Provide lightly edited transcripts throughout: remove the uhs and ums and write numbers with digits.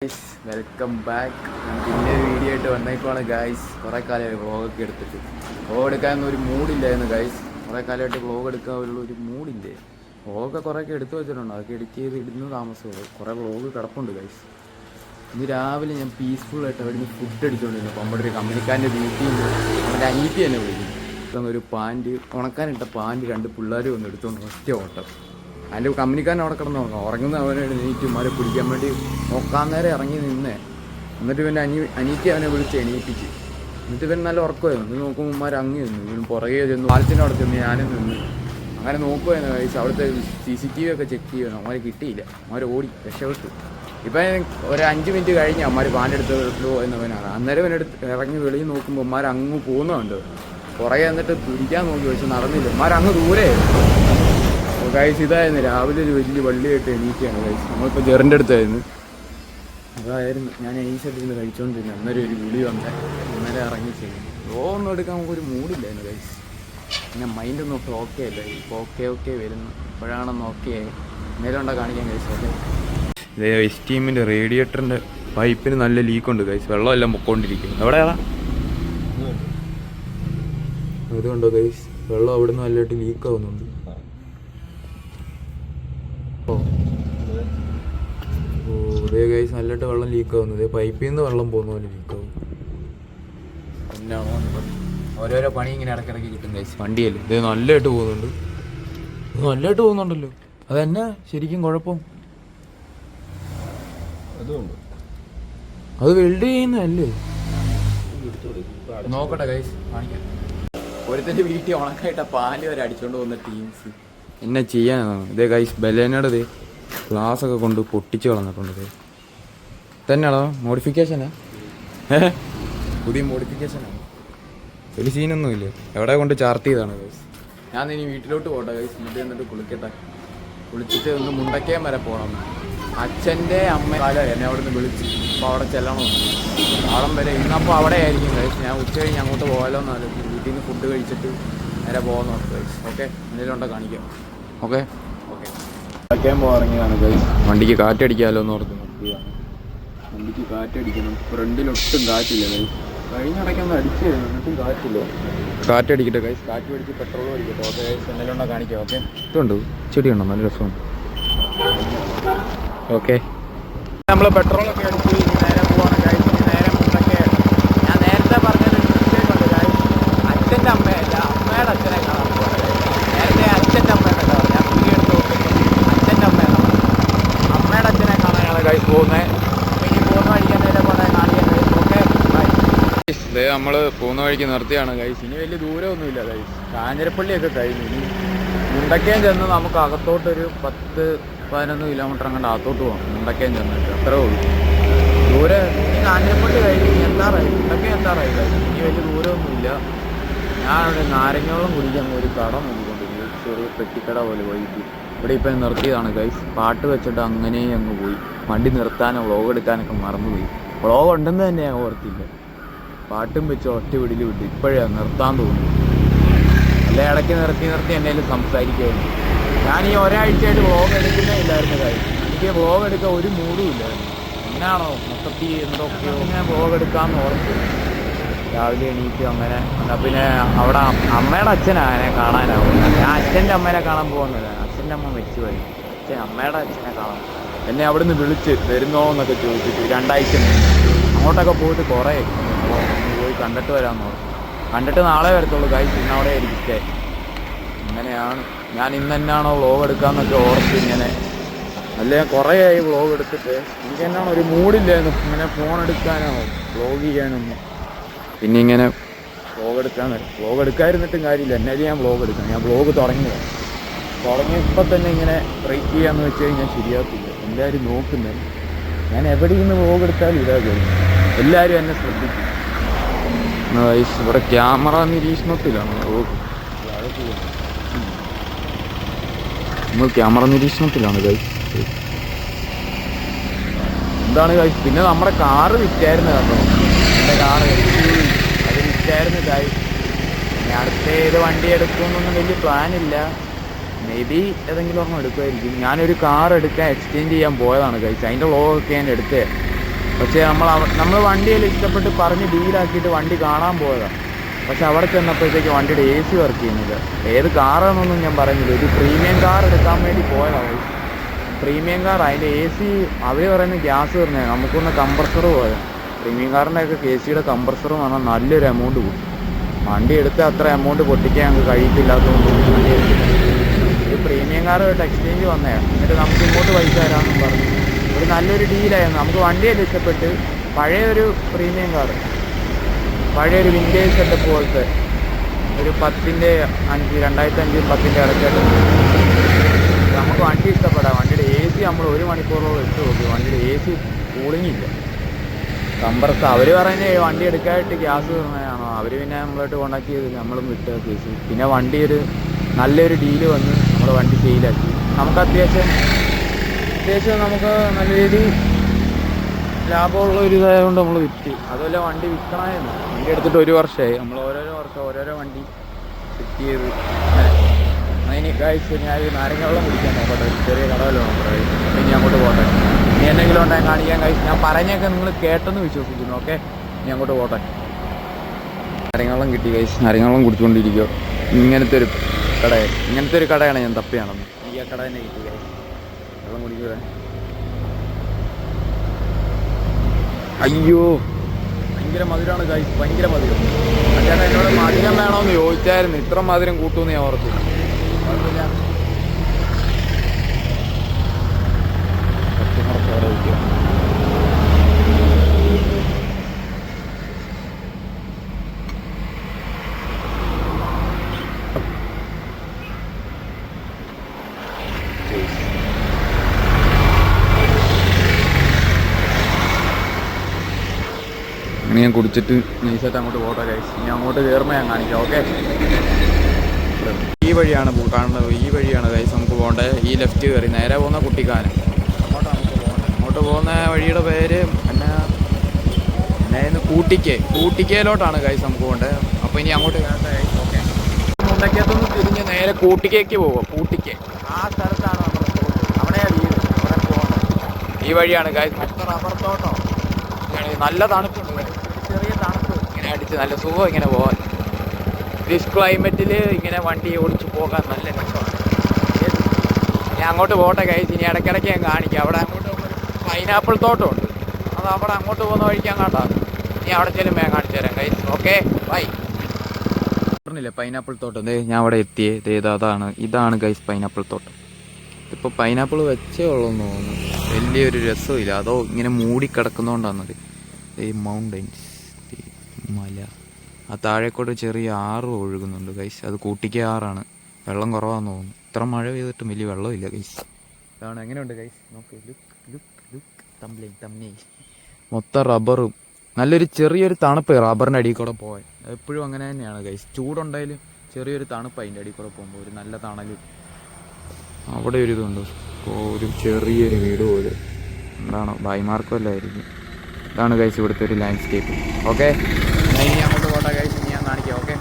Guys welcome back. പിന്നെ video ആയിട്ട് വന്നേക്കുവാണ് guys. കുറേ കാലമായി വ്ളോഗൊക്കെ എടുത്തിട്ട് വ്ളോഗ് എടുക്കാനൊന്നും ഒരു മൂഡില്ലായിരുന്നു ഗൈസ്. കുറേ കാലമായിട്ട് വ്ളോഗ് എടുക്കാൻ ഒരു മൂഡില്ലേ. വ്ളോഗൊക്കെ കുറേയൊക്കെ എടുത്തു വെച്ചിട്ടുണ്ട്, അതൊക്കെ എഡിറ്റ് ചെയ്ത് ഇടുന്ന താമസമുള്ളൂ. കുറേ വ്ളോഗ് കിടപ്പുണ്ട് ഗൈസ്. ഇന്ന് രാവിലെ ഞാൻ പീസ്ഫുള്ളായിട്ട് അവിടെ നിന്ന് ഫുഡ് അടിച്ചുകൊണ്ടിരുന്നു. അപ്പോൾ നമ്മുടെ ഒരു കമ്പനിക്കാരൻ്റെ വീട്ടിൽ നിന്ന് അവൻ്റെ അനീറ്റി തന്നെ വിളിക്കുന്നു. ഒരു പാൻറ്റ് ഉണക്കാനിട്ട പാൻറ്റ് രണ്ട് പിള്ളേർ വന്ന് എടുത്തുകൊണ്ട് ഒറ്റ ഓട്ടം. അതിൻ്റെ കമ്പനിക്കാരൻ അവിടെ കിടന്ന് ഉറങ്ങുന്ന അവനെ എണീറ്റുമാരെ പിടിക്കാൻ വേണ്ടി നോക്കാൻ നേരം ഇറങ്ങി നിന്നേ. എന്നിട്ട് ഇവൻ്റെ അനീറ്റി അവനെ വിളിച്ച് എണീപ്പിച്ച്. എന്നിട്ട് ഇവൻ നല്ല ഉറക്കമായിരുന്നു. ഇത് നോക്കുമ്പോൾ അങ്ങ് നിന്നു. ഇവൻ പുറകെ ചെന്നു പാലത്തിൻ്റെ അവിടെ ചെന്ന് ഞാനും നിന്ന് അങ്ങനെ നോക്കുമായിരുന്നു കഴിച്ച്. അവിടുത്തെ CCTV ഒക്കെ ചെക്ക് ചെയ്യണം. അവന്മാർ കിട്ടിയില്ല, അവന്മാർ ഓടി രക്ഷപ്പെട്ടു. ഇപ്പം ഒരു 5 മിനിറ്റ് കഴിഞ്ഞ് അവന്മാർ പാലെടുത്ത് പോയെന്നവനാണ്. അന്നേരം ഇവനെടുത്ത് ഇറങ്ങി വെളിയിൽ നോക്കുമ്പോൾ അവന്മാർ അങ്ങ് പോകുന്നുണ്ട്. പുറകെ എന്നിട്ട് പിടിക്കാൻ നോക്കി, പക്ഷെ നടന്നില്ല. അവന്മാർ അങ്ങ് ദൂരെ. ഗൈസ് ഇതായിരുന്നു രാവിലെ ഒരു വലിയ വള്ളിയായിട്ട് എണീറ്റാണ് ഗൈസ്. നമ്മളിപ്പോൾ ജെറിൻ്റെ അടുത്തായിരുന്നു. അതായിരുന്നു ഞാൻ ഐസെട്ടിരുന്ന് കഴിച്ചുകൊണ്ടിരുന്നത്. അന്നേരം ഒരു വിളി വന്നേ, ഇന്നലെ ഇറങ്ങി ചെയ്യുന്നു. ഒന്നും എടുക്കാൻ നമുക്കൊരു മൂഡില്ലായിരുന്നു ഗൈസ്. പിന്നെ മൈൻഡൊന്നും ഓക്കെ അല്ല. ഇപ്പോൾ ഓക്കെ വരുന്നു. ഇപ്പോഴാണെന്ന് ഓക്കെ ആയി. നേരം ഉണ്ടോ കാണിക്കാൻ ഗൈസ്. ഓക്കെ, ഇതേ സ്റ്റീമിൻ്റെ റേഡിയേറ്ററിൻ്റെ പൈപ്പിന് നല്ല ലീക്കുണ്ട് ഗൈസ്. വെള്ളമെല്ലാം പൊക്കോണ്ടിരിക്കുന്നു. എവിടെയാ അതുകൊണ്ടോ ഗൈസ്, വെള്ളം അവിടെ നിന്ന് നല്ലതായിട്ട് ലീക്കാവുന്നുണ്ട്. ഇതേ ഗൈസ് നല്ലതായിട്ട് വെള്ളം ലീക്കാവുന്നത്. പൈപ്പിൽ നിന്ന് വെള്ളം പോകുന്ന പോലെ ലീക്കാവും. എന്നാണോ ഓരോരോ പണി ഇങ്ങനെ ഇടയ്ക്കിടയ്ക്ക് കിട്ടും ഗൈസ്. വണ്ടിയല്ലേ ഇത് നല്ലതായിട്ട് പോകുന്നുണ്ട്. ഇത് നല്ലതായിട്ട് പോകുന്നുണ്ടല്ലോ. അതെന്നാ ശരിക്കും കുഴപ്പം? അത് വെൽഡ് ചെയ്യുന്നതല്ലേ? നോക്കട്ടെ ഗൈസ്, കാണിക്കാം. ഒരുത്തൻ്റെ വീട്ടിൽ ഉണക്കായിട്ട പാല് വരെ അടിച്ചോണ്ട് പോകുന്ന ടീംസ് എന്നാ ചെയ്യാനാണ്. ഇതേ ഗൈസ് ബലേനയുടെ ഇതേ ഗ്ലാസ്സൊക്കെ കൊണ്ട് പൊട്ടിച്ച് കളഞ്ഞിട്ടുണ്ട്. തന്നെയാണോ മോഡിഫിക്കേഷനാ? പുതിയ മോഡിഫിക്കേഷനാണ്. ഒരു സീനൊന്നുമില്ല. എവിടെ കൊണ്ട് ചാർട്ട് ചെയ്താണ് ഗൈസ്. ഞാൻ ഇനി വീട്ടിലോട്ട് പോട്ടെ ഗൈസ്. എന്നിട്ട് കുളിക്കട്ടെ. കുളിച്ചിട്ട് ഒന്ന് മുണ്ടക്കയം വരെ പോകണം. അച്ഛൻ്റെ അമ്മ കാലം എന്നെ അവിടെ നിന്ന് വിളിച്ച്. അപ്പോൾ അവിടെ ചെല്ലണം ആളം വരെ. ഇന്നപ്പോൾ അവിടെ ആയിരിക്കും ഗൈസ്. ഞാൻ ഉച്ച കഴിഞ്ഞ് അങ്ങോട്ട് പോകാമല്ലോ എന്നാലും വീട്ടിൽ നിന്ന് ഫുഡ് കഴിച്ചിട്ട് നേരെ പോകാൻ നോക്കാം ഗൈസ്. ഓക്കെ, എന്തെങ്കിലും ഉണ്ടോ കാണിക്കാം. ഓക്കെ മുണ്ടക്കയം പോകാറങ്ങിയതാണ് ഗൈസ്. വണ്ടിക്ക് കാറ്റടിക്കാമല്ലോ എന്ന് ഓർത്ത് നിർത്തിയതാണ്. വണ്ടിക്ക് കാറ്റടിക്കണം. ഫ്രണ്ടിലൊട്ടും കാറ്റില്ല ഗൈസ്. കഴിഞ്ഞിടയ്ക്കൊന്ന് അടിച്ച് എന്നിട്ടും കാറ്റില്ല. കാറ്റടിക്കട്ടെ ഗൈസ്. കാറ്റ് പിടിച്ച് പെട്രോളും അടിക്കട്ടെ. ഓക്കെ ഗൈസ്, എന്തെങ്കിലും ഉണ്ടോ കാണിക്കാം. ഓക്കെ, ഇതുണ്ട് ചെടിയുണ്ടോ, നല്ല രസമുണ്ട്. ഓക്കെ, നമ്മൾ പെട്രോളൊക്കെ അടിച്ച് നേരെ പോവാണ് ഗൈസ്. നേരെ മുണ്ടക്കയം. ഞാൻ നേരത്തെ പറഞ്ഞൊരു മിസ്റ്റേക്ക് ഉണ്ട് ഗൈസ്. അച്ഛൻ്റെ അമ്മയല്ല, അമ്മയുടെ അച്ഛനെ കാണാൻ പോവാണ് ഗൈസ്. നേരത്തെ അച്ഛൻ്റെ അമ്മയുടെ ഞാൻ വീഡിയോ എടുത്ത് നോക്കുമ്പോൾ അച്ഛൻ്റെ അമ്മയാണ്. അമ്മയുടെ അച്ഛനെ കാണാനാണ് ഗൈസ് പോകുന്നത്. അപ്പോൾ ഇനി പോകുന്ന വഴിക്കാൻ നേരെ പോകാൻ കാണിക്കാൻ ഗൈസ്. Okay bye. ഇത് നമ്മൾ പോകുന്ന വഴിക്ക് നിർത്തിയാണ് ഗൈസ്. ഇനി വലിയ ദൂരമൊന്നുമില്ല ഗൈസ്. കാഞ്ഞിരപ്പള്ളിയൊക്കെ കഴിഞ്ഞു. ഇനി മുണ്ടക്കയം ചെന്ന് നമുക്ക് അകത്തോട്ടൊരു 10-11 കിലോമീറ്റർ അങ്ങോട്ട് അകത്തോട്ട് പോകാം. മുണ്ടക്കയം ചെന്നിട്ട് അത്രേ ഉള്ളൂ ദൂരെ. ഇനി കാഞ്ഞിരപ്പള്ളി കഴിഞ്ഞ് ഇനി എന്താറായി, മുണ്ടക്കയം എന്താറായി ഗൈസ്. ഇനി വലിയ ദൂരമൊന്നുമില്ല. ഞാനവിടെ നാരങ്ങോളം കുടിക്കാൻ ഒരു കട നോക്കിക്കൊണ്ടിരിക്കും. ചെറിയ പെട്ടിക്കട പോലെ പോയിട്ട് ഇവിടെ ഇപ്പം നിർത്തിയതാണ് ഗൈസ്. പാട്ട് വെച്ചിട്ട് അങ്ങനെ അങ്ങ് പോയി. വണ്ടി നിർത്താനോ വ്ളോഗ് എടുക്കാനൊക്കെ മറന്നുപോയി. വ്ളോഗ് ഉണ്ടെന്ന് തന്നെ ഞാൻ ഓർത്തില്ല. പാട്ടും വെച്ച് ഒറ്റ വിടിൽ വിട്ടു. ഇപ്പോഴാണ് നിർത്താൻ തോന്നുന്നു. അല്ലെ ഇടയ്ക്ക് നിർത്തി എന്നേലും സംസാരിക്കുമായിരുന്നു. ഞാൻ ഈ ഒരാഴ്ചയായിട്ട് വ്ളോഗ് എടുക്കുന്നേ ഇല്ലായിരുന്നു കാര്യം. എനിക്ക് വ്ളോഗ് എടുക്കാൻ ഒരു മൂഡും ഇല്ലായിരുന്നു. എന്നാണോ മൊത്തത്തിൽ എന്തൊക്കെയോ ഇങ്ങനെ വ്ളോഗ് എടുക്കാമെന്ന് ഓർത്തു. രാവിലെ എണീറ്റ് അങ്ങനെ. എന്നാൽ പിന്നെ അവിടെ അമ്മയുടെ അച്ഛനെ കാണാനാവും. ഞാൻ അച്ഛൻ്റെ അമ്മേനെ കാണാൻ പോകുന്നില്ല. അച്ഛൻ്റെ അമ്മ മരിച്ചു പോയി. അമ്മയുടെ അച്ഛനെ കാണാൻ എന്നെ അവിടെ നിന്ന് വിളിച്ച് വരുന്നോ എന്നൊക്കെ ചോദിച്ചിട്ട് 2 ആഴ്ച അങ്ങോട്ടൊക്കെ പോയിട്ട് കുറേ പോയി കണ്ടിട്ട് വരാമെന്ന് ഓർത്തു. കണ്ടിട്ട് നാളെ വരത്തുള്ളൂ ഗൈസ്. ഇന്ന് അവിടെ ഇരിക്കേ. അങ്ങനെയാണ്. ഞാൻ ഇന്ന് തന്നെയാണോ വ്ളോഗ് എടുക്കാമെന്നൊക്കെ ഓർത്ത് ഇങ്ങനെ. അല്ലേ കുറേ ആയി വ്ളോഗ് എടുത്തിട്ട്. എനിക്ക് തന്നെയാണ് ഒരു മൂഡില്ലായിരുന്നു ഇങ്ങനെ ഫോൺ എടുക്കാനോ വ്ളോഗ് ചെയ്യാനൊന്നും. പിന്നെ ഇങ്ങനെ വ്ളോഗ് എടുക്കാതിരുന്നിട്ടും കാര്യമില്ല. എന്നാലും ഞാൻ വ്ളോഗ് എടുക്കാം. ഞാൻ വ്ളോഗ് തുടങ്ങിയപ്പോൾ തന്നെ ഇങ്ങനെ ബ്രേക്ക് ചെയ്യാമെന്ന് വെച്ച് കഴിഞ്ഞാൽ ശരിയാകത്തില്ല. എല്ലാവരും നോക്കുന്നത്. ഞാൻ എവിടെ ഇരുന്ന് വ്ളോഗ് എടുത്താലും ഇതാ കഴിഞ്ഞു. എല്ലാവരും എന്നെ ശ്രദ്ധിക്കും. ഇവിടെ ക്യാമറ നിരീക്ഷണത്തിലാണ് വ്ളോഗ്. നമ്മൾ ക്യാമറ നിരീക്ഷണത്തിലാണ് ഗൈസ്. എന്താണ് ഗൈസ്. പിന്നെ നമ്മുടെ കാറ് വിറ്റായിരുന്നു കേട്ടോ. എൻ്റെ കാറ് അത് വിറ്റായിരുന്നു ഗൈസ്. ഇനി അടുത്ത ഏത് വണ്ടി എടുക്കുമെന്നൊന്നും വലിയ പ്ലാനില്ല. മേ ബി ഏതെങ്കിലും ഒരെണ്ണം എടുക്കുമായിരിക്കും. ഞാനൊരു കാർ എടുക്കാൻ എക്സ്ചേഞ്ച് ചെയ്യാൻ പോയതാണ് ഗൈസ്. അതിൻ്റെ വ്ളോഗൊക്കെ ഞാൻ എടുത്തേ. പക്ഷേ നമ്മൾ വണ്ടിയെല്ലാം ഇഷ്ടപ്പെട്ട് പറഞ്ഞ് ഡീലാക്കിയിട്ട് വണ്ടി കാണാൻ പോയതാണ്. പക്ഷെ അവിടെ ചെന്നപ്പോഴത്തേക്ക് വണ്ടിയുടെ AC വർക്ക് ചെയ്യുന്നില്ല. ഏത് കാറാണെന്നൊന്നും ഞാൻ പറയുന്നില്ല, ഒരു പ്രീമിയം കാർ എടുക്കാൻ വേണ്ടി പോയതാണ്. പ്രീമിയം കാർ അതിൻ്റെ AC അവർ പറയുന്നത് ഗ്യാസ് തീർന്നത്, നമുക്കൊന്ന് കംപ്രസർ പോയത്. പ്രീമിയം കാറിൻ്റെയൊക്കെ KCയുടെ കംപ്രസർ പറഞ്ഞാൽ നല്ലൊരു എമൗണ്ട് പോകും. വണ്ടി എടുത്ത് അത്ര എമൗണ്ട് പൊട്ടിക്കാൻ ഞങ്ങൾക്ക് കഴിയത്തില്ലാത്തതുകൊണ്ട് വണ്ടി എടുത്തില്ല. ഒരു പ്രീമിയം കാറുമായിട്ട് എക്സ്ചേഞ്ച് വന്നതാണ്. എന്നിട്ട് നമുക്ക് ഇങ്ങോട്ട് പൈസ തരാമെന്നും പറഞ്ഞു. ഒരു നല്ലൊരു ഡീലായിരുന്നു. നമുക്ക് വണ്ടിയെല്ലാം ഇഷ്ടപ്പെട്ട് പഴയൊരു പ്രീമിയം കാർ, പഴയൊരു വിൻറ്റേജ് സെറ്റപ്പ് പോലത്തെ ഒരു 10-5 2005 10 ഇടയ്ക്കായിട്ട് നമുക്ക് വണ്ടി ഇഷ്ടപ്പെടാം. വണ്ടിയുടെ AC നമ്മൾ 1 മണിക്കൂറോളം ഇട്ട് നോക്കി, വണ്ടിയുടെ AC കൂളിംഗ് ഇല്ല. കംപ്രസർ അവർ പറയുന്നത് വണ്ടി എടുക്കാനായിട്ട് ഗ്യാസ് തീർന്നതാണോ, അവർ പിന്നെ നമ്മളായിട്ട് കോണ്ടാക്ട് ചെയ്ത് നമ്മളും വിട്ട കേസ്. പിന്നെ വണ്ടി ഒരു നല്ലൊരു ഡീല് വന്ന് നമ്മൾ വണ്ടി സെയിലാക്കി. നമുക്ക് അത്യാവശ്യം നമുക്ക് നല്ല രീതിയിൽ ലാഭമുള്ള ഒരു ഇതായതുകൊണ്ട് നമ്മൾ വിറ്റ്. അതുപോലെ വണ്ടി വിൽക്കണമായിരുന്നു. വണ്ടി എടുത്തിട്ട് 1 വർഷമായി. നമ്മൾ ഓരോരോ വർഷം ഓരോരോ വണ്ടി ഫിറ്റ് ചെയ്ത് അതിന് കഴിച്ച് ഞാൻ നാരങ്ങ വെള്ളം കുടിക്കാൻ നോക്കട്ടെ. ചെറിയ കടവല്ലോ നോക്കട്ടെ. ഇനി അങ്ങോട്ട് പോട്ടെ. ഇനി എന്തെങ്കിലും ഉണ്ടെങ്കിൽ കാണിക്കാൻ കഴിച്ച് ഞാൻ പറഞ്ഞൊക്കെ നിങ്ങൾ കേട്ടെന്ന് വിശ്വസിക്കുന്നു. ഓക്കെ, ഇനി അങ്ങോട്ട് പോട്ടെ. നാരങ്ങ വെള്ളം കിട്ടി കഴിച്ച് നാരങ്ങ വെള്ളം കുടിച്ചുകൊണ്ടിരിക്കുമോ. ഇങ്ങനത്തെ ഒരു കടയാണ് ഞാൻ തപ്പിയാണെന്ന്. എനിക്ക് ആ കട തന്നെ കിട്ടി കഴിച്ച് വെള്ളം കുടിക്കുക. അയ്യോ, ഭയങ്കര മധുരമാണ് കഴിച്ച്, ഭയങ്കര മധുരം. ചേട്ടാ എന്നോട് മധുരം വേണമെന്ന് ചോദിച്ചായിരുന്നു. ഇത്ര മധുരം കൂട്ടുമെന്ന് ഞാൻ ഓർത്തില്ല. കുഴപ്പമില്ല. ഇനി ഞാൻ കുടിച്ചിട്ട് നൈസായിട്ട് അങ്ങോട്ട് പോട്ടെ ഗൈസ്. ഇനി അങ്ങോട്ട് കയറുമ്പോൾ ഞാൻ കാണിക്കാം. ഓക്കെ, ഈ വഴിയാണ് കാണുന്നത്. ഈ വഴിയാണ് ഗൈസ് നമുക്ക് പോകേണ്ടത്. ഈ ലെഫ്റ്റ് കയറി നേരെ പോകുന്ന കുട്ടിക്കാനം അങ്ങോട്ട് നമുക്ക് പോകേണ്ടത്. അങ്ങോട്ട് പോകുന്ന വഴിയുടെ പേര് എന്നായിരുന്നു, കൂട്ടിക്കയിലോട്ടാണ് ഗൈസ് നമുക്ക് പോകേണ്ടത്. അപ്പോൾ ഇനി അങ്ങോട്ട് കയറട്ടെ ഗൈസ്. ഓക്കെ, മുണ്ടക്കകത്തൊന്ന് തിരിഞ്ഞ് നേരെ കൂട്ടിക്കേക്ക് പോകും. കൂട്ടിക്ക് ആ സ്ഥലത്താണ് നമ്മൾ പോകുന്നത്. അവിടെയാണ് വീട്. അവിടെ പോകേണ്ടത് ഈ വഴിയാണ് ഗൈസ്. മൊത്തം റബ്ബർ തോട്ടം. നല്ല തണുപ്പുണ്ട്, ചെറിയ തണുപ്പ് ഇങ്ങനെ അടിച്ച് നല്ല സുഖം ഇങ്ങനെ പോകാൻ. ദിസ് ക്ലൈമറ്റിൽ ഇങ്ങനെ വണ്ടി ഓടിച്ച് പോകാൻ നല്ല രസമാണ്. ഞാൻ അങ്ങോട്ട് പോട്ടെ കഴിച്ച്. ഇനി ഇടയ്ക്കിടയ്ക്ക് ഞാൻ കാണിക്കാം. അവിടെ അങ്ങോട്ട് പൈനാപ്പിൾ തോട്ടമുണ്ട്. അത് അവിടെ അങ്ങോട്ട് പോകുന്ന വഴിക്കാൻ കണ്ടാ. ഇനി അവിടെ ചെല്ലുമ്പോൾ ഞാൻ കാണിച്ചു തരാം കഴിച്ച്. Okay, by. പറഞ്ഞില്ലേ പൈനാപ്പിൾ തോട്ടം. ഞാൻ അവിടെ എത്തിയേ. ഇതാണ് ഗൈസ് പൈനാപ്പിൾ തോട്ടം. ഇപ്പോൾ പൈനാപ്പിൾ വെച്ചേ ഉള്ളൂന്ന് തോന്നുന്നു. വലിയൊരു രസമില്ല. അതോ ഇങ്ങനെ മൂടിക്കിടക്കുന്നതുകൊണ്ടാണത്. ഈ മൗണ്ടൻസ്, മല, ആ താഴേക്കോട്ട് ചെറിയ ആറ് ഒഴുകുന്നുണ്ട് ഗൈസ്. അത് കൂട്ടിക്ക ആറാണ്. വെള്ളം കുറവാന്ന് തോന്നുന്നു. ഇത്ര മഴ പെയ്തിട്ടും വലിയ വെള്ളമില്ല ഗൈസ്. അതാണ്. എങ്ങനെയുണ്ട് ഗൈസ്? നോക്ക്, തമ്മിൽ മൊത്തം റബ്ബറും. നല്ലൊരു ചെറിയൊരു തണുപ്പ് റബ്ബറിൻ്റെ അടിയിൽ കൂടെ പോകാൻ. എപ്പോഴും അങ്ങനെ തന്നെയാണ് ഗൈസ്. ചൂടുണ്ടായാലും ചെറിയൊരു തണുപ്പ് അതിൻ്റെ അടിയിൽ കൂടെ പോകുമ്പോൾ ഒരു നല്ല തണലും. അവിടെ ഒരു ഇതുണ്ട്, ഒരു ചെറിയൊരു വീട് പോലെ. എന്താണോ ഭായിമാർക്കല്ലായിരിക്കും. ഇതാണ് ഗൈസ് ഇവിടുത്തെ ഒരു ലാൻഡ്സ്കേപ്പ്. ഓക്കെ, ഇനി അങ്ങോട്ട് പോട്ടെ ഗൈസ്. ഇനി ഞാൻ കാണിക്കാം. ഓക്കെ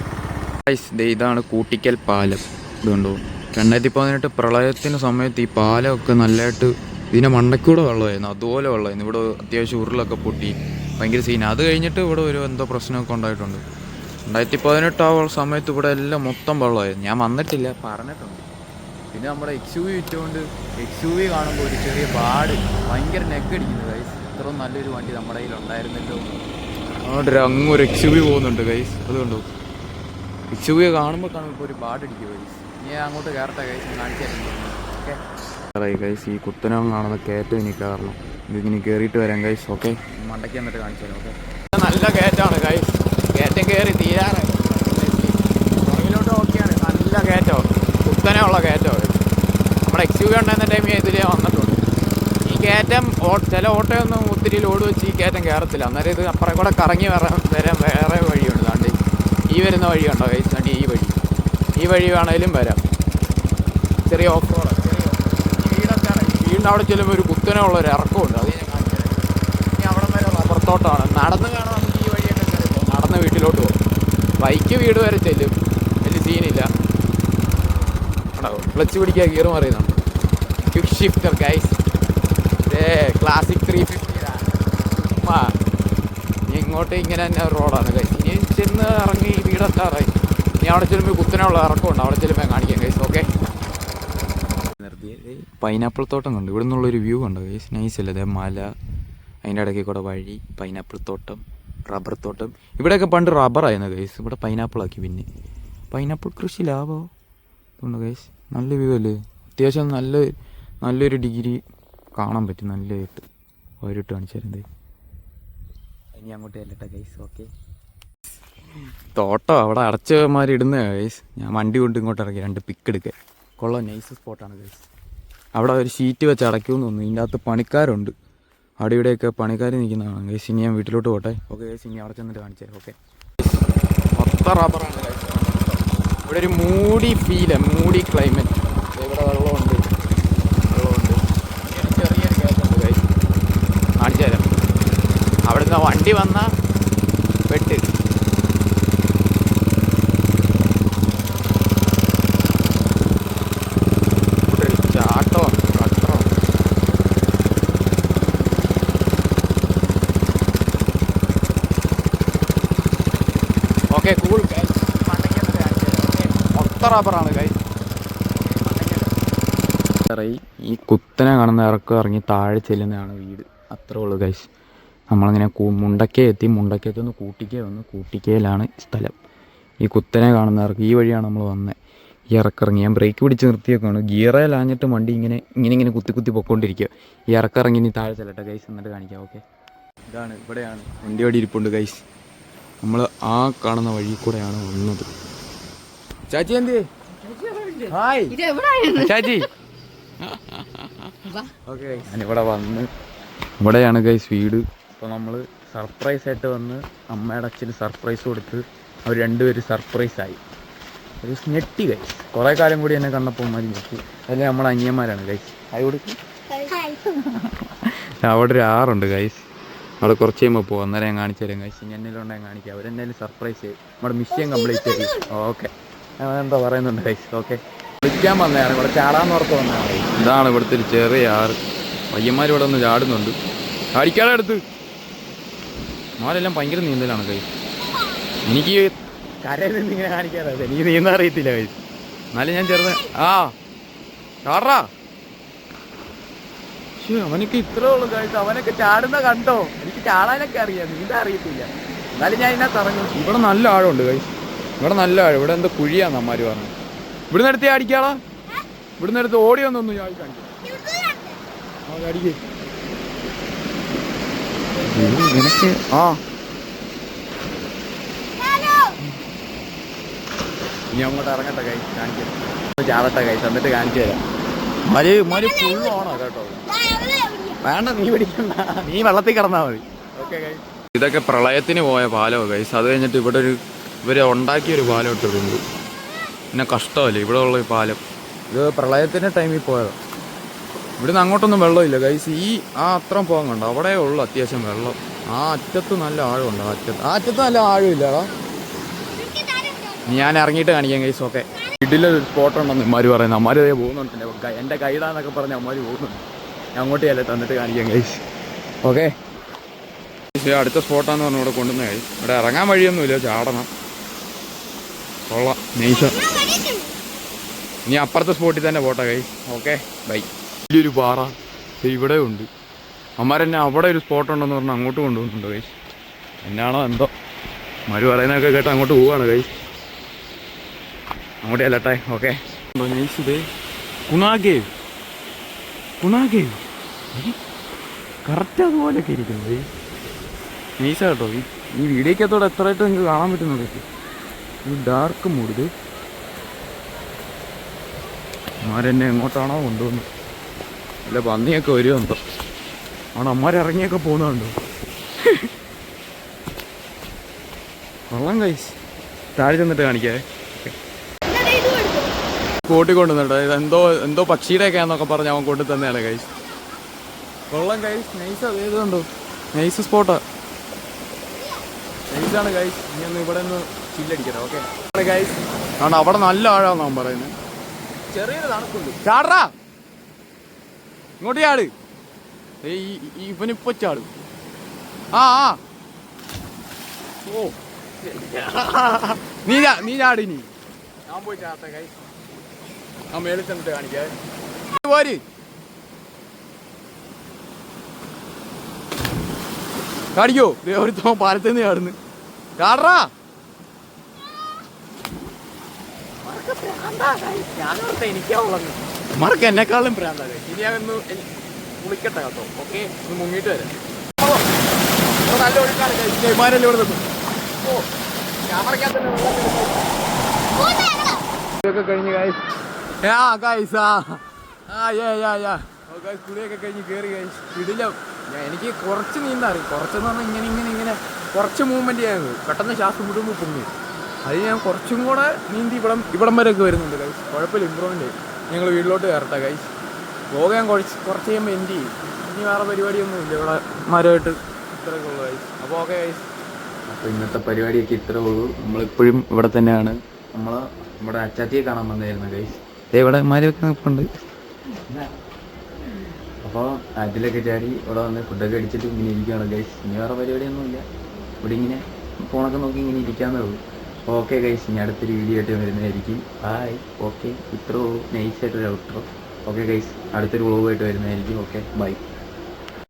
ഗൈസ്, ഇതാണ് കൂട്ടിക്കൽ പാലം. ഇതുണ്ടോ, 2018 പ്രളയത്തിന് സമയത്ത് ഈ പാലമൊക്കെ നല്ലതായിട്ട് ഇതിൻ്റെ മണ്ടയ്ക്കൂടെ വെള്ളമായിരുന്നു. അതുപോലെ വെള്ളമായിരുന്നു. ഇവിടെ അത്യാവശ്യം ഉരുളൊക്കെ പൊട്ടി ഭയങ്കര സീൻ. അത് കഴിഞ്ഞിട്ട് ഇവിടെ ഒരു എന്തോ പ്രശ്നമൊക്കെ ഉണ്ടായിട്ടുണ്ട്. 2018 ആ സമയത്ത് ഇവിടെ എല്ലാം മൊത്തം വെള്ളമായിരുന്നു. ഞാൻ വന്നിട്ടില്ല, പറഞ്ഞിട്ടുണ്ട്. പിന്നെ നമ്മുടെ XUV വിറ്റുകൊണ്ട് XUV കാണുമ്പോൾ ഒരു ചെറിയ ഭയങ്കര നെക്കടിക്കുന്നു ഗൈസ്. ഇത്രയും നല്ലൊരു വണ്ടി നമ്മുടെ കയ്യിൽ ഉണ്ടായിരുന്നല്ലോ. അതുകൊണ്ട് അങ്ങൊരു XUV പോകുന്നുണ്ട് ഗൈസ്. അതുകൊണ്ടോ XUV കാണുമ്പോൾ ഇപ്പോൾ ഒരു പാടടിക്കും ഗൈസ്. ഇനി അങ്ങോട്ട് കയറട്ടെ ഗൈസ്, കാണിച്ചായിരുന്നു. ഓക്കെ ഗൈസ്, ഈ കുത്തനം കാണുന്ന കയറ്റം ഇനി കയറണം. ഇതിങ്ങനെ കയറിയിട്ട് വരാം ഗൈസ്. ഓക്കെ, മണ്ടയ്ക്ക് എന്നിട്ട് കാണിച്ചു തരാം. ഓക്കെ, നല്ല കയറ്റമാണ് ഗൈസ്. കയറ്റം കയറി തീരാറായി. പുറകിലോട്ട് ഓക്കെയാണ്. നല്ല കയറ്റം, കുത്തനെയുള്ള കയറ്റം. നമ്മുടെ XUV ഉണ്ടായിരുന്ന ടൈമിൽ ഇതിലേ വന്നിട്ടുണ്ട്. ഈ കയറ്റം ചില ഓട്ടോയൊന്നും ഒത്തിരി ലോഡ് വെച്ച് ഈ കയറ്റം കയറത്തില്ല. അന്നേരം ഇത് അപ്പുറം കൂടെ കറങ്ങി വരാൻ വേറെ വഴിയുണ്ട്. അതുകൊണ്ട് ഈ വരുന്ന വഴി ഉണ്ടോ ഗൈസ്? അതുകൊണ്ട് ഈ വഴി വേണേലും വരാം. ചെറിയ ഓഫ് റോഡ്, വീടൊക്കെയാണ്. വീടിൻ്റെ അവിടെ ചെല്ലുമ്പോൾ ഒരു കുത്തനെയുള്ള ഒരു ഇറക്കമുണ്ട്. അത് ഞാൻ കാണിച്ചു തരാം. ഇനി അവിടെ വരെ റബ്ബർ തോട്ടമാണ്. നടന്ന് കാണാൻ നമുക്ക് ഈ വഴിയൊക്കെ കയറി പോകും. നടന്ന് വീട്ടിലോട്ട് പോകും. ബൈക്ക് വീട് വരെ ചെല്ലും, വലിയ സീനില്ല. ക്ലച്ച് പിടിക്കാൻ ഗിയർ മറിയുന്നുണ്ട്. Quick shifter guys. ക്ലാസിക് 350 ചുമ്മാ ഇങ്ങോട്ട് ഇങ്ങനെ തന്നെ റോഡാണ് കൈസ്. ഇനി ചെന്ന് ഇറങ്ങി വീടെത്താറായി. ഇനി അവിടെ ചെല്ലുമ്പോൾ കുത്തനെയുള്ള ഇറക്കമുണ്ട്, അവിടെ ചെല്ലുമ്പോൾ കാണിക്കാം കൈസ്. ഓക്കെ, നിർത്തിയത് പൈനാപ്പിൾ തോട്ടം കണ്ടു. ഇവിടെ നിന്നുള്ളൊരു വ്യൂ കണ്ടോ കൈസ്? നൈസ് അല്ലേ? അതെ മല, അതിൻ്റെ ഇടയ്ക്ക് കൂടെ വഴി, പൈനാപ്പിൾ തോട്ടം, റബ്ബർ തോട്ടം. ഇവിടെയൊക്കെ പണ്ട് റബ്ബറായിരുന്നു കൈസ്, ഇവിടെ പൈനാപ്പിളാക്കി. പിന്നെ പൈനാപ്പിൾ കൃഷി ലാഭമോ ഉണ്ട് കൈസ്. നല്ല വ്യൂ അല്ലേ? അത്യാവശ്യം നല്ലൊരു ഡിഗ്രി കാണാൻ പറ്റും നല്ലതായിട്ട്. ഓരോട്ട് കാണിച്ചു തരുന്നത്. ഇനി അങ്ങോട്ട് ചെല്ലട്ടെ ഗൈസ്. ഓക്കെ, തോട്ടം അവിടെ അടച്ചമാരി ഇടുന്ന ഗൈസ്. ഞാൻ വണ്ടി കൊണ്ട് ഇങ്ങോട്ട് ഇറങ്ങി 2 പിക്ക് എടുക്കാൻ. കൊള്ളാം, നൈസ് സ്പോട്ടാണ് ഗൈസ്. അവിടെ ഒരു ഷീറ്റ് വെച്ച് അടയ്ക്കുമെന്ന് തോന്നുന്നു. ഇതിൻ്റെ അകത്ത് പണിക്കാരുണ്ട്, അവിടെ ഇവിടെയൊക്കെ പണിക്കാർ നിൽക്കുന്നതാണ് ഗൈസ്. ഇനി ഞാൻ വീട്ടിലോട്ട് പോട്ടെ. ഓക്കെ ഗൈസ്, ഇനി അവിടെ ചെന്നിട്ട് കാണിച്ചു തരാം. ഓക്കെ, മൊത്തം റബ്ബറാണ് ഗൈസ്. ഇവിടെ ഒരു മൂടി ഫീല്, മൂടി ക്ലൈമറ്റ്. ഇവിടെ വെള്ളമുണ്ട്. ചെറിയൊരു ഗ്യാസുണ്ട് ഗൈസ്, കാണിച്ചു തരാം. അവിടുന്ന് വണ്ടി വന്നാൽ പെട്ട്. ഇവിടെ ഒരു ചാട്ടോ കട്ടറോ. Okay, cool guys. മൊത്തം റബ്ബറാണ് ഗൈസ്. ഈ കുത്തനെ കാണുന്ന ഇറങ്ങി താഴെ ചെല്ലുന്നതാണ് വീട്. അത്രേ ഉള്ളൂ ഗൈസ്. നമ്മളങ്ങനെ മുണ്ടക്കേ എത്തി. മുണ്ടക്കയത്ത് നിന്ന് കൂട്ടിക്കേ വന്നു. കൂട്ടിക്കയിലാണ് സ്ഥലം. ഈ കുത്തനെ കാണുന്ന ഇറക്ക് ഈ വഴിയാണ് നമ്മൾ വന്നത്. ഈ ഇറക്കിറങ്ങി ഞാൻ ബ്രേക്ക് പിടിച്ച് നിർത്തിയൊക്കെയാണ്. ഗിയറേലാഞ്ഞിട്ട് വണ്ടി ഇങ്ങനെ കുത്തി പൊക്കോണ്ടിരിക്കുക. ഈ ഇറക്കിറങ്ങി ഇനി താഴെ ചെല്ലട്ടെ ഗൈസ്, എന്നിട്ട് കാണിക്കാം. ഓക്കെ, ഇതാണ്, ഇവിടെയാണ് വണ്ടി വടി ഇരിപ്പുണ്ട് ഗൈസ്. നമ്മൾ ആ കാണുന്ന വഴി കൂടെയാണ് വന്നത്. ചാച്ചി എന്തേ? ഹായ് ചാച്ചി. ഓക്കെ, ഞാനിവിടെ വന്ന് ഇവിടെയാണ് ഗൈസ് വീട്. അപ്പോൾ നമ്മൾ സർപ്രൈസായിട്ട് വന്ന് അമ്മയുടെ അച്ഛന് സർപ്രൈസ് കൊടുത്ത് അവർ രണ്ടുപേരും സർപ്രൈസായി. ഒരു ഞെട്ടി ഗൈസ്. കുറേ കാലം കൂടി എന്നെ കണ്ടപ്പോൾ മതി ഞെട്ടി. അതിൽ നമ്മളെ അനിയന്മാരാണ് ഗൈസ്. അത് കൊടുക്കും. അവിടെ ഒരു ആറുണ്ട് ഗൈസ്, അവിടെ കുറച്ച് കഴിയുമ്പോൾ പോകും. അന്നേരം ഞാൻ കാണിച്ചു തരാം ഗൈസ്. ഇനി എന്നിലുണ്ട് ഞാൻ കാണിക്കാം. അവരെന്തായാലും സർപ്രൈസ് ചെയ്യും. നമ്മുടെ മിഷൻ കംപ്ലീറ്റ് ചെയ്യും. ഓക്കെ, എന്താ പറയുന്നുണ്ട് ഗൈസ്. ഓക്കെ, വിളിക്കാൻ വന്നതാണ്, ഇവിടെ ചാടാൻ ഓർത്ത് വന്നതാണ്. ഇതാണ് ഇവിടുത്തെ ഒരു ചെറിയ ആറ്. പയ്യന്മാർ ഇവിടെ ഒന്ന് ചാടുന്നുണ്ട്. ചാടിക്കാടെ അടുത്ത് മാരെല്ലാം ഭയങ്കര നീന്തലാണ് കൈസ്. എനിക്ക് കരയിൽ നിന്ന് ഇങ്ങനെ കാണിക്കാറില്ല, എനിക്ക് നീന്താൻ അറിയത്തില്ല കൈസ്. എന്നാലും ഞാൻ ചെറുത് ചാടാ. അവനൊക്കെ ഇത്രേ ഉള്ളൂ കൈസ്. അവനൊക്കെ ചാടുന്ന കണ്ടോ? എനിക്ക് ചാടാനൊക്കെ അറിയാം, നീന്താൻ അറിയത്തില്ല. എന്നാലും ഞാൻ ഇതിനകത്ത് ഇറങ്ങും. ഇവിടെ നല്ല ആഴമുണ്ട് കൈസ്, ഇവിടെ നല്ല ആഴം. ഇവിടെ എന്താ കുഴിയാന്ന് അമ്മമാർ പറഞ്ഞു. ഇവിടുന്ന് എടുത്ത് അടിക്കാളാ, ഇവിടുന്ന് എടുത്ത് ഓടി വന്നൊന്നു ഞാൻ കാണിക്കാം. അടിക്കേ നിനക്ക്. ഇനി അങ്ങോട്ട് ഇറങ്ങട്ടെ കൈസ്, കാണിക്കാം. ചാടട്ടെ കൈസ്, എന്നിട്ട് കാണിച്ചു തരാം. മരി ഫുൾ ഓണോ കേട്ടോ. വേണ്ട, നീ പിടിക്കണ്ട, നീ വെള്ളത്തിൽ കിടന്നാൽ മതി. ഓക്കെ കൈസ്, ഇതൊക്കെ പ്രളയത്തിന് പോയ പാലമോ കൈസ്. അത് കഴിഞ്ഞിട്ട് ഇവിടെ ഇവരെ ഉണ്ടാക്കിയൊരു പാലം ഇട്ടിട്ടുണ്ട്. പിന്നെ കഷ്ടമല്ലേ ഇവിടെ ഉള്ള ഈ പാലം. ഇത് പ്രളയത്തിൻ്റെ ടൈമിൽ പോയതാണ്. ഇവിടുന്ന് അങ്ങോട്ടൊന്നും വെള്ളമില്ല ഗൈസ്. അത്രയും പോകാൻ കണ്ടോ, അവിടെ ഉള്ളു അത്യാവശ്യം വെള്ളം. ആ അറ്റത്ത് നല്ല ആഴമുണ്ട്. ആ അറ്റത്ത് നല്ല ആഴമില്ലടാ. ഞാൻ ഇറങ്ങിയിട്ട് കാണിക്കാം ഗൈസ്. ഓക്കെ, വീട്ടിലൊരു സ്പോട്ട് ഉണ്ടെന്ന് ഇമ്മാര് പറയുന്നത്. അമ്മാര് പോകുന്നുണ്ട്. എൻ്റെ ഗൈഡാന്നൊക്കെ പറഞ്ഞ് അമ്മാര് പോകുന്നുണ്ട്. ഞാൻ അങ്ങോട്ട് ചെല്ലട്ടെ, എന്നിട്ട് കാണിക്കാം ഗൈസ്. ഓക്കെ, അടുത്ത സ്പോട്ടാന്ന് പറഞ്ഞ് ഇവിടെ കൊണ്ടുവന്ന ഗൈസ്. ഇവിടെ ഇറങ്ങാൻ വഴിയൊന്നുമില്ല, ചാടണം. കൊള്ളാം, നൈസ. ഇനി അപ്പുറത്തെ സ്പോട്ടിൽ തന്നെ പോട്ടെ ഗൈസ്. Okay, by. വലിയൊരു പാറ ഇവിടെ ഉണ്ട്. അമ്മാരെന്നെ അവിടെ ഒരു സ്പോട്ട് ഉണ്ടെന്ന് പറഞ്ഞാൽ അങ്ങോട്ട് കൊണ്ടുപോകുന്നുണ്ട് ഗൈസ്. എന്നാണോ എന്തോ മരു പറയുന്നതൊക്കെ കേട്ട് അങ്ങോട്ട് പോവുകയാണ് ഗൈസ്. അങ്ങോട്ട് ചെല്ലട്ടെ. Okay, nice. ഇത് കുണാഗേവ് കറക്റ്റ് അതുപോലെയൊക്കെ ഇരിക്കുന്നത് ഗൈസ്. നൈസാ കേട്ടോ. ഈ വീഡിയോക്കകത്തോടെ എത്രയായിട്ട് നിങ്ങൾക്ക് കാണാൻ പറ്റുന്നുണ്ട്. ഈ ഡാർക്ക് മൂഡ്. അമ്മാരെന്നെ എങ്ങോട്ടാണോ കൊണ്ടുവന്നത്. അല്ല പന്നിയൊക്കെ വരുമെന്തോ ആണ്. അമ്മാരിറങ്ങിയൊക്കെ പോകുന്നുണ്ടോ. കൊള്ളാം ഗൈസ്. താഴെ ചെന്നിട്ട് കാണിക്കാവേ. കൂട്ടിക്കൊണ്ടുവന്നിട്ട് എന്തോ പക്ഷിയുടെയൊക്കെ ആണെന്നൊക്കെ പറഞ്ഞ് അവൻ കൊണ്ടു തന്നെയാണ് ഗൈസ്. കൊള്ളാം ഗൈസ്, നൈസ്. അത് ഏതുണ്ടോ, നൈസ് സ്പോട്ടാ, നൈസാണ് ഗൈസ്. ഇനി ഒന്ന് ഇവിടെ ഒന്ന് ചില്ലടിക്കട്ടെ. ഓക്കെ ഗൈസ്, കാരണം അവിടെ നല്ല ആഴാന്ന് അവൻ പറയുന്നത്. ചെറിയൊരു തണുപ്പുണ്ട്. ചാടാ, ഇങ്ങോട്ട് ചാട്. ഇവനിപ്പോ ചാടും. ആ ആ ഓ നീ ചാടിനി ഞാൻ പോയി ചാട്ടെ കൈ ആ മേളിൽ ചെന്നിട്ട് കാണിക്കാൻ പോര് കാണിക്കോ ഒരു പാലത്തിൽ നിന്ന് ചാടുന്നു ചാടറാ ഞാനോർത്തെ എനിക്കാവുള്ളത് മറക്ക് എന്നെക്കാളും പ്രാന്താ ഇനി ഞാനൊന്ന് കുളിക്കട്ടെ കേട്ടോ ഓക്കെ ഒന്ന് മുങ്ങിയിട്ട് വരാം നല്ല ഒഴുക്കാണ് വിമാനല്ലേ ഇവിടെ നിന്നു ഓ ക്യാമറയ്ക്കകത്ത് ഇതൊക്കെ കഴിഞ്ഞ് ഗൈസ് കുളിയൊക്കെ കഴിഞ്ഞ് കയറി ഗൈസ് ഇടില്ല എനിക്ക് കുറച്ച് നീന്താൻ അറിയും കുറച്ചെന്ന് പറഞ്ഞാൽ ഇങ്ങനെ കുറച്ച് മൂവ്മെൻറ്റ് ചെയ്യാൻ പെട്ടെന്ന് ശ്വാസം വിടുമ്പോൾ പൊങ്ങി അത് ഞാൻ കുറച്ചും കൂടെ നീന്തി ഇവിടം വരെയൊക്കെ വരുന്നുണ്ട് ഗൈസ് കുഴപ്പമില്ല ഇമ്പ്രൂവ്മെൻറ്റ് ഞങ്ങൾ വീട്ടിലോട്ട് കയറട്ടെ ഗൈസ് വ്ലോഗ് ഞാൻ കുറച്ച് കഴിയുമ്പോൾ എൻഡ് ചെയ്യും ഇനി വേറെ പരിപാടിയൊന്നും ഇല്ല ഇവിടെ മരമായിട്ട് ഇത്രയൊക്കെ ഉള്ളു ഗൈസ് അപ്പോൾ ഓക്കെ ഗൈസ് അപ്പോൾ ഇന്നത്തെ പരിപാടിയൊക്കെ ഇത്രേ ഉള്ളൂ നമ്മളിപ്പോഴും ഇവിടെ തന്നെയാണ് നമ്മുടെ അച്ചാത്തിയെ കാണാൻ വന്നായിരുന്നു ഗൈസ് ഇവിടെ മരമൊക്കെ നിൽപ്പുണ്ട് അപ്പോൾ അതിലൊക്കെ ചാടി ഇവിടെ വന്ന് ഫുഡൊക്കെ അടിച്ചിട്ട് ഇങ്ങനെ ഇരിക്കുകയാണ് ഗൈസ് ഇനി വേറെ പരിപാടിയൊന്നുമില്ല ഇവിടെ ഇങ്ങനെ ഫോണൊക്കെ നോക്കി ഇങ്ങനെ ഇരിക്കാന്നേ ഉള്ളൂ ഓക്കെ ഗൈസ് ഇനി അടുത്തൊരു വീഡിയോ ആയിട്ട് വരുന്നതായിരിക്കും ബായ് ഓക്കെ ഇത്രേ ഉള്ളൂ നൈസായിട്ടൊരു ഔട്ട്രോ ഓക്കെ ഗൈസ് അടുത്തൊരു വ്ലോഗായിട്ട് വരുന്നതായിരിക്കും ഓക്കെ ബൈ